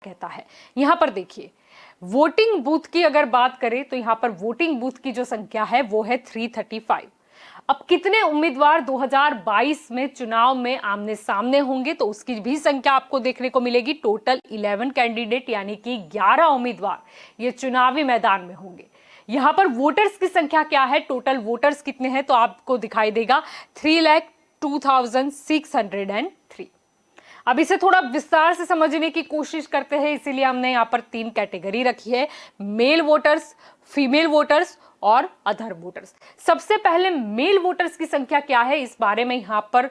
कहता है। यहां पर देखिए वोटिंग बूथ की अगर बात करें तो यहां पर वोटिंग बूथ की जो संख्या है वो है 335। अब कितने उम्मीदवार 2022 में चुनाव में आमने सामने होंगे तो उसकी भी संख्या आपको देखने को मिलेगी। टोटल 11 कैंडिडेट यानी कि 11 उम्मीदवार ये चुनावी मैदान में होंगे। यहां पर वोटर्स की संख्या क्या है, टोटल वोटर्स कितने हैं तो आपको दिखाई देगा 3,02,603। अब इसे थोड़ा विस्तार से समझने की कोशिश करते हैं, इसीलिए हमने यहाँ पर 3 कैटेगरी रखी है, मेल वोटर्स, फीमेल वोटर्स और अदर वोटर्स। सबसे पहले मेल वोटर्स की संख्या क्या है इस बारे में यहाँ पर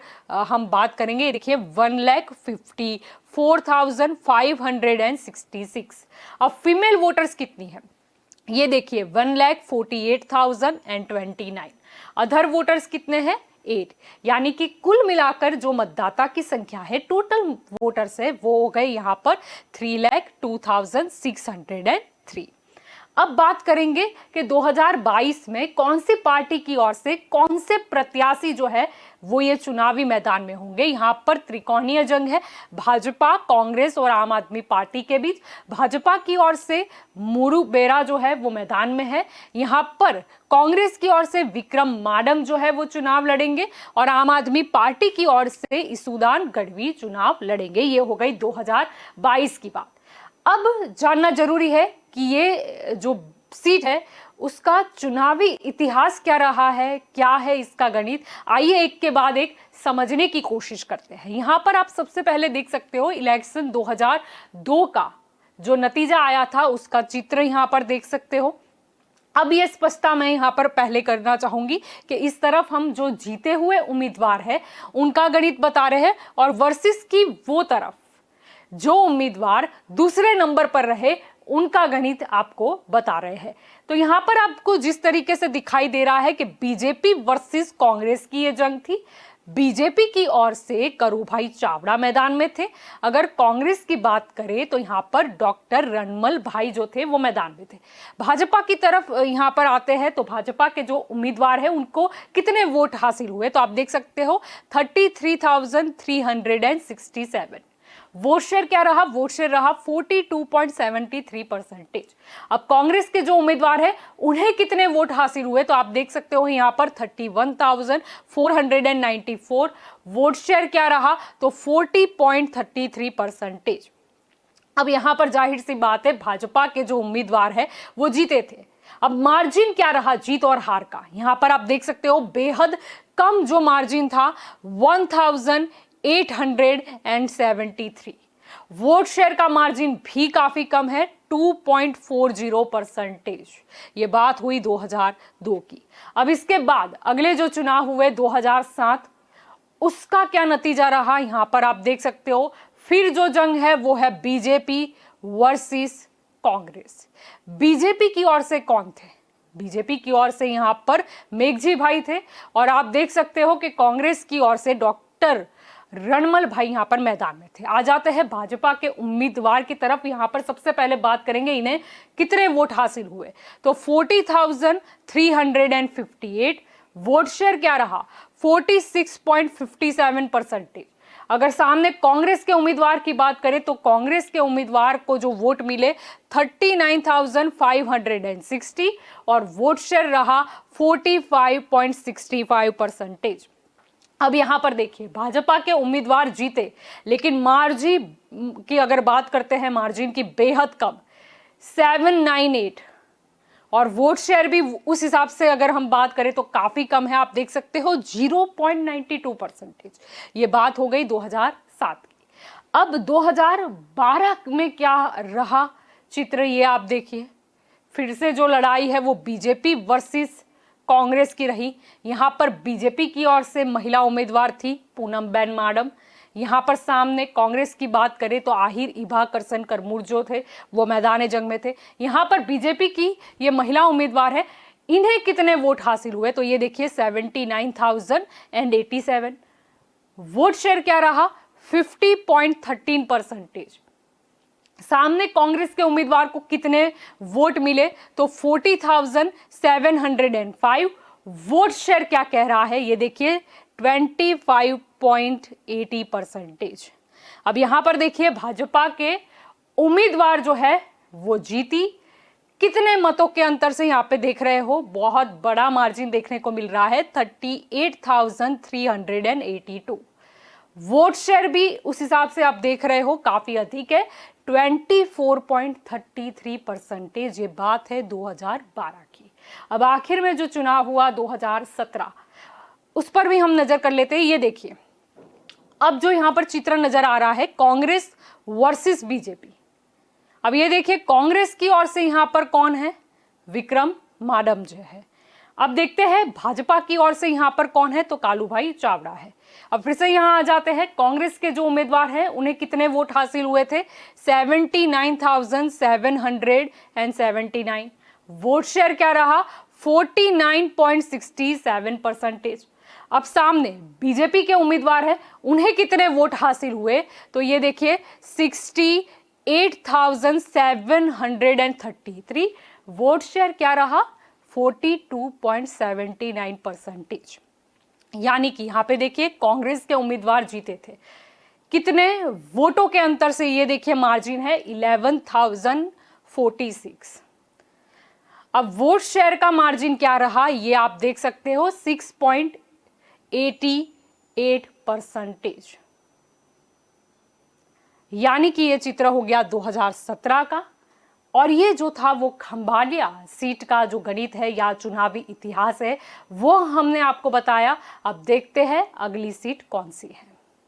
हम बात करेंगे। देखिए 1,54,566। अब फीमेल वोटर्स कितनी है ये देखिए 1,48,029। अदर वोटर्स कितने हैं 8। यानी कि कुल मिलाकर जो मतदाता की संख्या है, टोटल वोटर्स है, वो हो गए यहां पर 3,02,603। अब बात करेंगे कि 2022 में कौन सी पार्टी की ओर से कौन से प्रत्याशी जो है वो ये चुनावी मैदान में होंगे। यहां पर त्रिकोणीय जंग है, भाजपा, कांग्रेस और आम आदमी पार्टी के बीच। भाजपा की ओर से मुरु बेरा जो है वो मैदान में है। यहां पर कांग्रेस की ओर से विक्रम माडम जो है वो चुनाव लड़ेंगे और आम आदमी पार्टी की ओर से इसुदान गढ़वी चुनाव लड़ेंगे। ये हो गई 2022 की बात। अब जानना जरूरी है कि ये जो सीट है उसका चुनावी इतिहास क्या रहा है, क्या है इसका गणित। आइए एक के बाद एक समझने की कोशिश करते हैं। यहां पर आप सबसे पहले देख सकते हो इलेक्शन 2002 का जो नतीजा आया था उसका चित्र यहां पर देख सकते हो। अब ये स्पष्टता मैं यहां पर पहले करना चाहूंगी कि इस तरफ हम जो जीते हुए उम्मीदवार है उनका गणित बता रहे हैं और वर्सेस की वो तरफ जो उम्मीदवार दूसरे नंबर पर रहे उनका गणित आपको बता रहे हैं। तो यहां पर आपको जिस तरीके से दिखाई दे रहा है कि बीजेपी वर्सेस कांग्रेस की ये जंग थी। बीजेपी की ओर से करूभाई चावड़ा मैदान में थे। अगर कांग्रेस की बात करें तो यहां पर डॉक्टर रणमल भाई जो थे वो मैदान में थे। भाजपा की तरफ यहां पर आते हैं तो भाजपा के जो उम्मीदवार है उनको कितने वोट हासिल हुए तो आप देख सकते हो 33,367। वोट शेयर क्या रहा, वोट शेयर रहा 42.73%। अब कांग्रेस के जो उम्मीदवार है उन्हें कितने वोट हासिल हुए तो आप देख सकते हो यहां पर 31,494। वोट शेयर क्या रहा तो 40.33%। अब यहां पर जाहिर सी बात है भाजपा के जो उम्मीदवार है वो जीते थे। अब मार्जिन क्या रहा जीत और हार का, यहां पर आप देख सकते हो बेहद कम जो मार्जिन था 1,873। वोट शेयर का मार्जिन भी काफी कम है 2.40%। ये बात हुई 2002 की। अब इसके बाद अगले जो चुनाव हुए 2007 उसका क्या नतीजा रहा यहां पर आप देख सकते हो। फिर जो जंग है वो है बीजेपी वर्सेस कांग्रेस। बीजेपी की ओर से कौन थे, बीजेपी की ओर से यहां पर मेघजी भाई थे और आप देख सकते हो कि कांग्रेस की ओर से डॉक्टर रणमल भाई यहां पर मैदान में थे। आ जाते हैं भाजपा के उम्मीदवार की तरफ। यहां पर सबसे पहले बात करेंगे इन्हें कितने वोट हासिल हुए तो 40,358। वोट शेयर क्या रहा 46.57%। अगर सामने कांग्रेस के उम्मीदवार की बात करें तो कांग्रेस के उम्मीदवार को जो वोट मिले 39,560 और वोट शेयर रहा 45.65%। अब यहां पर देखिए भाजपा के उम्मीदवार जीते लेकिन मार्जिन की अगर बात करते हैं मार्जिन की बेहद कम 798 और वोट शेयर भी उस हिसाब से अगर हम बात करें तो काफी कम है। आप देख सकते हो 0.92%। ये बात हो गई 2007 की। अब 2012 में क्या रहा चित्र ये आप देखिए। फिर से जो लड़ाई है वो बीजेपी वर्सेस कांग्रेस की रही। यहां पर बीजेपी की ओर से महिला उम्मीदवार थी पूनमबेन माडम। यहां पर सामने कांग्रेस की बात करें तो आहिर इभा करसन करमुर जो थे वो मैदान जंग में थे। यहां पर बीजेपी की ये महिला उम्मीदवार है, इन्हें कितने वोट हासिल हुए तो ये देखिए 79,087। वोट शेयर क्या रहा 50.13%। सामने कांग्रेस के उम्मीदवार को कितने वोट मिले तो 40,705। वोट शेयर क्या कह रहा है ये देखिए 25.80%। अब यहां पर देखिए भाजपा के उम्मीदवार जो है वो जीती। कितने मतों के अंतर से यहाँ पे देख रहे हो, बहुत बड़ा मार्जिन देखने को मिल रहा है, 38,382। वोट शेयर भी उस हिसाब से आप देख रहे हो काफी अधिक है, 24.33%। ये बात है 2012 की। अब आखिर में जो चुनाव हुआ 2017, उस पर भी हम नजर कर लेते हैं। ये देखिए, अब जो यहां पर चित्र नजर आ रहा है कांग्रेस वर्सेस बीजेपी। अब ये देखिए कांग्रेस की ओर से यहां पर कौन है, विक्रम माडम जो है। अब देखते हैं भाजपा की ओर से यहां पर कौन है, तो कालूभाई चावड़ा है। अब फिर से यहां आ जाते हैं, कांग्रेस के जो उम्मीदवार हैं उन्हें कितने वोट हासिल हुए थे, 79,779। वोट शेयर क्या रहा, 49.67%। अब सामने बीजेपी के उम्मीदवार हैं, उन्हें कितने वोट हासिल हुए, तो ये देखिए 68,733। वोट शेयर क्या रहा, 42.79%। यानी कि यहां पे देखिए कांग्रेस के उम्मीदवार जीते थे। कितने वोटों के अंतर से, ये देखिए मार्जिन है 11,046। अब वोट शेयर का मार्जिन क्या रहा, ये आप देख सकते हो 6.88%। यानी कि ये चित्र हो गया 2017 का। और ये जो था वो खंभालिया सीट का जो गणित है या चुनावी इतिहास है, वो हमने आपको बताया। अब देखते हैं अगली सीट कौन सी है।